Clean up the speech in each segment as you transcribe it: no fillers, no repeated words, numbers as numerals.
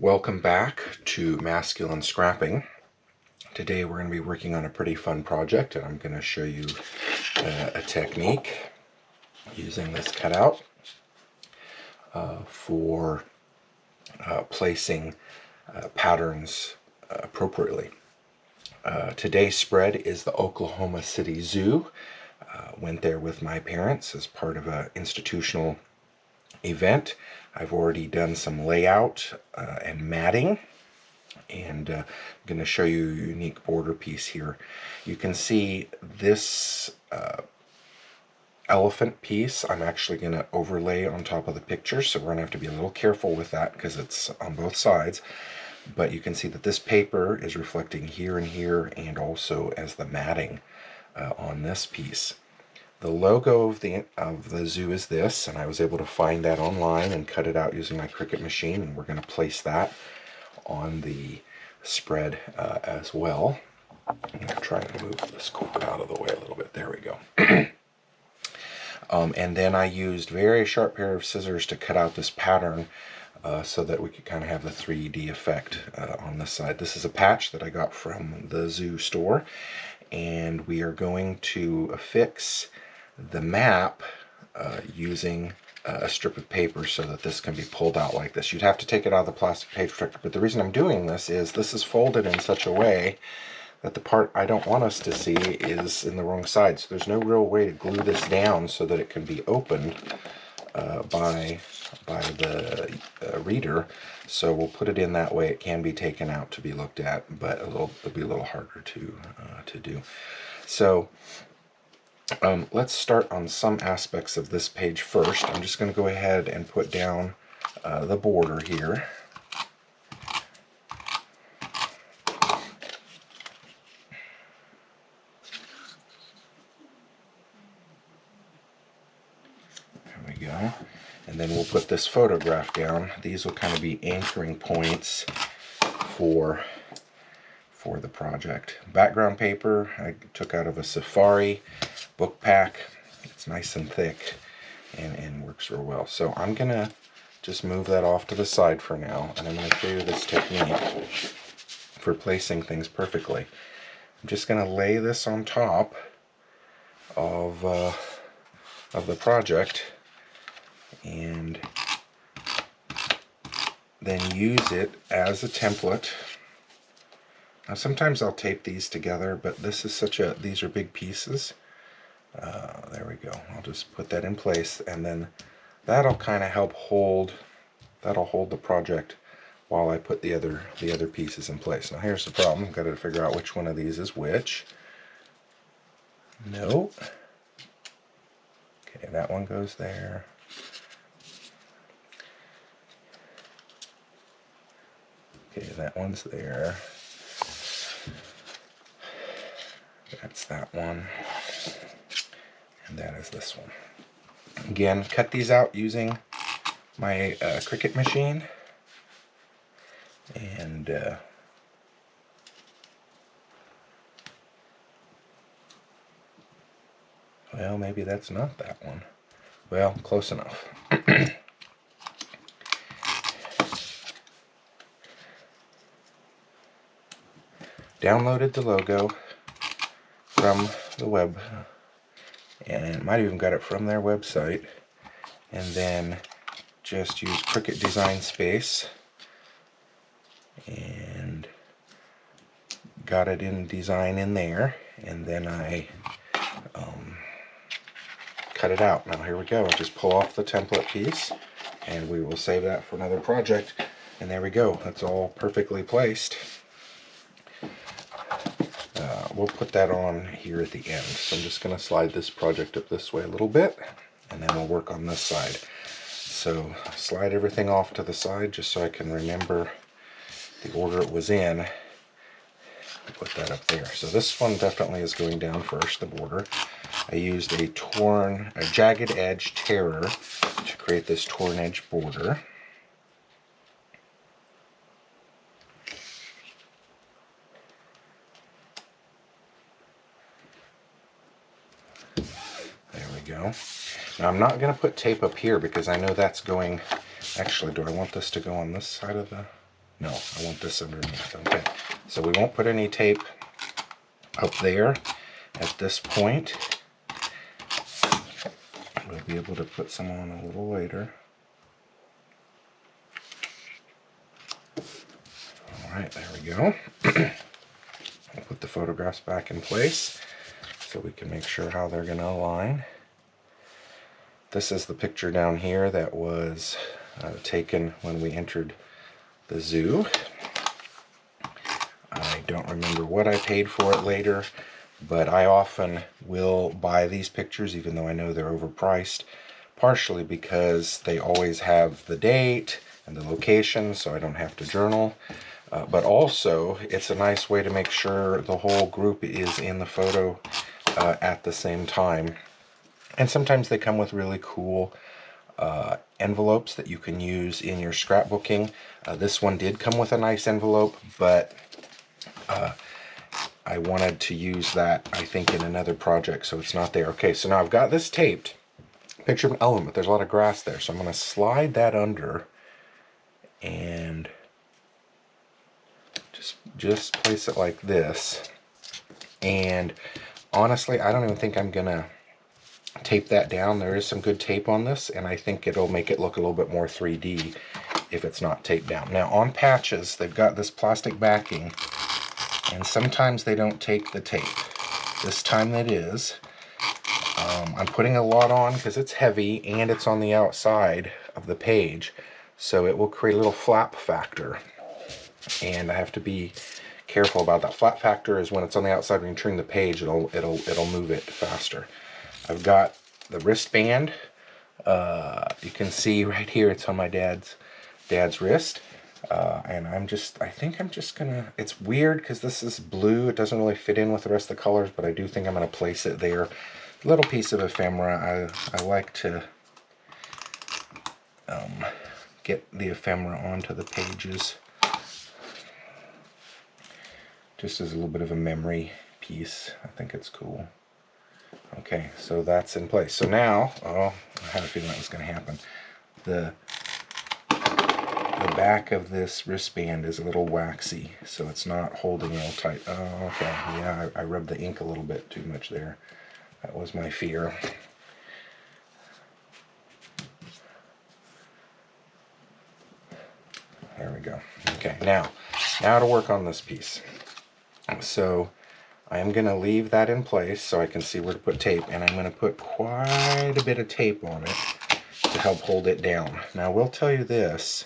Welcome back to Masculine Scrapping. Today we're going to be working on a pretty fun project, and I'm going to show you a technique using this cutout for placing patterns appropriately. Today's spread is the Oklahoma City Zoo. Went there with my parents as part of an institutional event. I've already done some layout and matting, and I'm going to show you a unique border piece here. You can see this elephant piece I'm actually going to overlay on top of the picture, so we're going to have to be a little careful with that because it's on both sides. But you can see that this paper is reflecting here and here, and also as the matting on this piece. The logo of the zoo is this, and I was able to find that online and cut it out using my Cricut machine, and we're going to place that on the spread as well. I'm going to try and move this cord out of the way a little bit. There we go. And then I used a very sharp pair of scissors to cut out this pattern so that we could kind of have the 3D effect on this side. This is a patch that I got from the zoo store, and we are going to affix the map using a strip of paper so that this can be pulled out like this. You'd have to take it out of the plastic page protector, but the reason I'm doing this is folded in such a way that the part I don't want us to see is in the wrong side. So there's no real way to glue this down so that it can be opened by the reader. So we'll put it in that way. It can be taken out to be looked at, but it'll be a little harder to do. So let's start on some aspects of this page first. I'm just going to go ahead and put down the border here. There we go. And then we'll put this photograph down. These will kind of be anchoring points for the project. Background paper I took out of a Safari book pack. It's nice and thick and works real well. So I'm gonna just move that off to the side for now, and I'm going to show you this technique for placing things perfectly. I'm just going to lay this on top of the project and then use it as a template. Now sometimes I'll tape these together, but this is these are big pieces. There we go. I'll just put that in place, and then that'll kind of help hold the project while I put the other pieces in place. Now here's the problem. I've got to figure out which one of these is which. Nope. Okay, that one goes there. Okay, that one's there. That's that one. And that is this one. Again, cut these out using my Cricut machine. And well, maybe that's not that one. Well, close enough. Downloaded the logo from the web, and might have even got it from their website, and then just use Cricut Design Space and got it in design in there, and then I cut it out. Now here we go. I'll just pull off the template piece, and we will save that for another project. And there we go. That's all perfectly placed. We'll put that on here at the end. So I'm just going to slide this project up this way a little bit, and then we'll work on this side. So slide everything off to the side just so I can remember the order it was in. Put that up there. So this one definitely is going down first, the border. I used a jagged edge tearer to create this torn edge border. Go. Now I'm not going to put tape up here because I know that's going, actually do I want this to go on this side of the, No, I want this underneath. Okay, so we won't put any tape up there at this point. We'll be able to put some on a little later. Alright, there we go. I'll put the photographs back in place so we can make sure how they're going to align. This is the picture down here that was taken when we entered the zoo. I don't remember what I paid for it later, but I often will buy these pictures even though I know they're overpriced, partially because they always have the date and the location so I don't have to journal, but also it's a nice way to make sure the whole group is in the photo at the same time. And sometimes they come with really cool envelopes that you can use in your scrapbooking. This one did come with a nice envelope, but I wanted to use that, I think, in another project, so it's not there. Okay, so now I've got this taped. Picture of an element. There's a lot of grass there, so I'm going to slide that under and just place it like this. And honestly, I don't even think I'm going to tape that down. There is some good tape on this, and I think it'll make it look a little bit more 3D if it's not taped down. Now, on patches, they've got this plastic backing, and sometimes they don't take the tape. This time it is. I'm putting a lot on because it's heavy and it's on the outside of the page, so it will create a little flap factor, and I have to be careful about that. Flap factor is when it's on the outside. When you turn the page, it'll move it faster. I've got the wristband. You can see right here it's on my dad's wrist. And I think I'm just gonna, it's weird because this is blue, it doesn't really fit in with the rest of the colors, but I do think I'm gonna place it there. Little piece of ephemera. I like to get the ephemera onto the pages, just as a little bit of a memory piece. I think it's cool. Okay, so that's in place. So now, oh, I had a feeling that was going to happen. The back of this wristband is a little waxy, so it's not holding real tight. Oh, okay, yeah, I rubbed the ink a little bit too much there. That was my fear. There we go. Okay, now to work on this piece. So I am going to leave that in place so I can see where to put tape, and I'm going to put quite a bit of tape on it to help hold it down. Now, I will tell you this,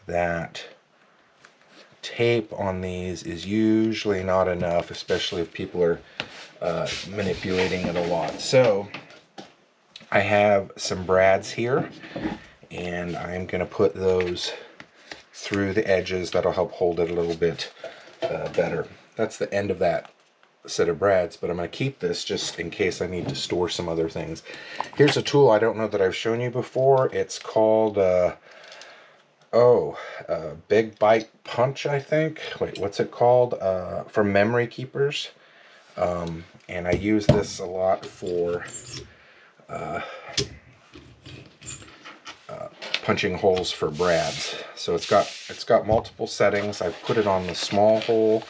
that tape on these is usually not enough, especially if people are manipulating it a lot. So I have some brads here, and I'm going to put those through the edges. That'll help hold it a little bit better. That's the end of that set of brads, but I'm going to keep this just in case I need to store some other things. Here's a tool I don't know that I've shown you before. It's called Big Bite Punch, I think. Wait, what's it called? For memory keepers. And I use this a lot for punching holes for brads. So it's got multiple settings. I've put it on the small hole.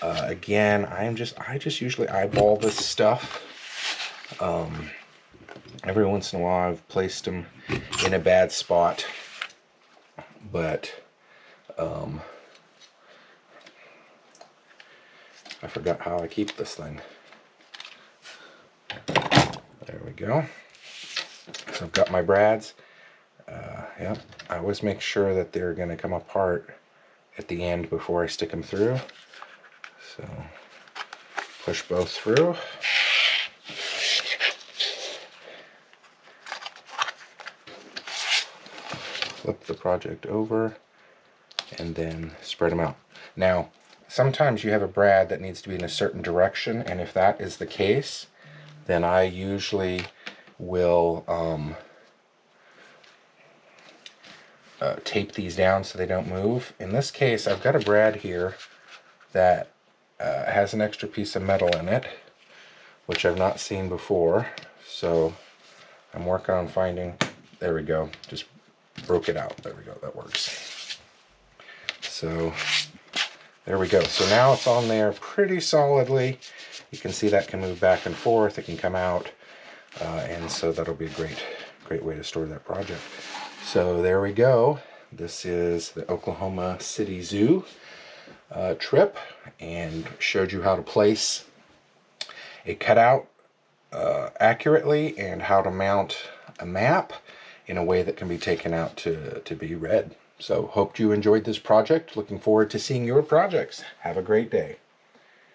Again, I just usually eyeball this stuff. Every once in a while I've placed them in a bad spot, but I forgot how I keep this thing. There we go. So I've got my brads. Yep, I always make sure that they're going to come apart at the end before I stick them through. So push both through. Flip the project over and then spread them out. Now, sometimes you have a brad that needs to be in a certain direction, and if that is the case, then I usually will tape these down so they don't move. In this case, I've got a brad here that has an extra piece of metal in it, which I've not seen before, so I'm working on finding, there we go, just broke it out, there we go, that works. So there we go. So now it's on there pretty solidly. You can see that can move back and forth. It can come out. And so that'll be a great way to store that project. So there we go. This is the Oklahoma City Zoo trip, and showed you how to place a cutout accurately and how to mount a map in a way that can be taken out to be read. So hope you enjoyed this project. Looking forward to seeing your projects. Have a great day.